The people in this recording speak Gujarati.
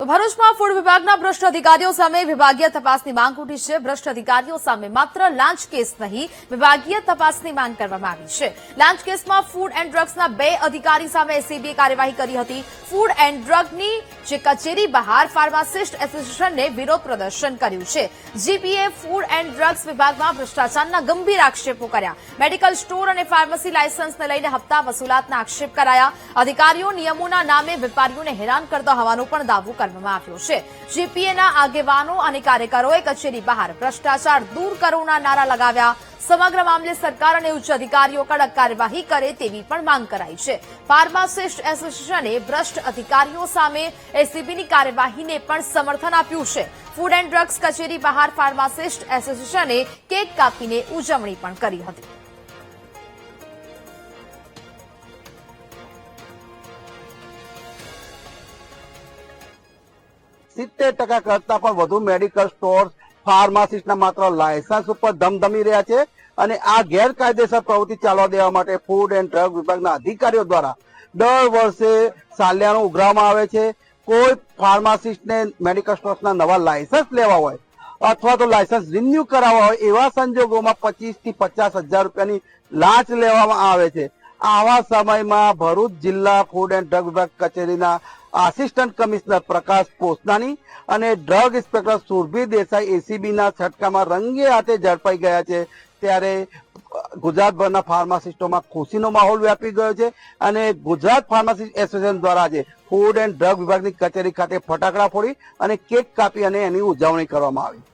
ભરૂચમાં ફૂડ વિભાગના ભ્રષ્ટ અધિકારીઓ સામે વિભાગીય તપાસની માંગ ઉઠી છે। ભ્રષ્ટ અધિકારીઓ સામે માત્ર લાંચ કેસ નહીં, વિભાગીય તપાસની માંગ કરવામાં આવી છે। લાંચ કેસમાં ફૂડ એન્ડ ડ્રગ્સના 2 અધિકારી સામે એસીબીએ કાર્યવાહી કરી હતી। ફૂડ એન્ડ ડ્રગની જે કચેરી બહાર ફાર્માસિસ્ટ એસોસિએશને વિરોધ પ્રદર્શન કર્યું છે। જીપીએ ફૂડ એન્ડ ડ્રગ્સ વિભાગમાં ભ્રષ્ટાચારના ગંભીર આક્ષેપો કર્યા। મેડિકલ સ્ટોર અને ફાર્મસી લાયસન્સને લઈને હપ્તા વસૂલાતના આક્ષેપ કરાયા। અધિકારીઓ નિયમોના નામે વેપારીઓને હેરાન કરતા હોવાનો પણ દાવો કરવામાં આવ્યો છે। જીપીએના આગેવાનો અને કાર્યકરોએ કચેરી બહાર ભ્રષ્ટાચાર દૂર કરોના નારા લગાવ્યા। સમગ્ર મામલે સરકાર અને ઉચ્ચ અધિકારીઓ કડક કાર્યવાહી કરે તેવી પણ માંગ કરાઈ છે। ફાર્માસિસ્ટ એસોસિએશને ભ્રષ્ટ અધિકારીઓ સામે એસીબીની કાર્યવાહીને પણ સમર્થન આપ્યું છે। ફૂડ એન્ડ ડ્રગ્સ કચેરી બહાર ફાર્માસિસ્ટ એસોસિએશને કેક કાપીને ઉજવણી પણ કરી હતી। %70 કરતા પણ વધુ મેડિકલ સ્ટોર ફાર્માસિસ્ટના માત્ર લાયસન્સ ઉપર ધમધમી રહ્યા છે અને આ ગેરકાયદેસર પ્રવૃત્તિ ચાલવા દેવા માટે ફૂડ એન્ડ ડ્રગ વિભાગના અધિકારીઓ દ્વારા દર વર્ષે સાલિયાણું ઉઘરાવવામાં આવે છે। કોઈ ફાર્માસિસ્ટને મેડિકલ સ્ટોર્સના નવા લાયસન્સ લેવા હોય અથવા તો લાયસન્સ રિન્યુ કરાવવા હોય એવા સંજોગોમાં 25 થી 50 હજાર રૂપિયાની લાંચ લેવામાં આવે છે। આવા સમયમાં ભરૂચ જિલ્લા ફૂડ એન્ડ ડ્રગ વિભાગ કચેરીના આસિસ્ટન્ટ કમિશનર પ્રકાશ પોસનાની અને ડ્રગ ઇન્સ્પેક્ટર સુરભી દેસાઈ એસીબીના છટકામાં રંગે હાથે ઝડપાઈ ગયા છે। ત્યારે ગુજરાતભરના ફાર્માસિસ્ટોમાં ખુશીનો માહોલ વ્યાપી ગયો છે અને ગુજરાત ફાર્માસિસ્ટ એસોસિએશન દ્વારા આજે ફૂડ એન્ડ ડ્રગ વિભાગની કચેરી ખાતે ફટાકડા ફોડી અને કેક કાપી અને એની ઉજવણી કરવામાં આવી।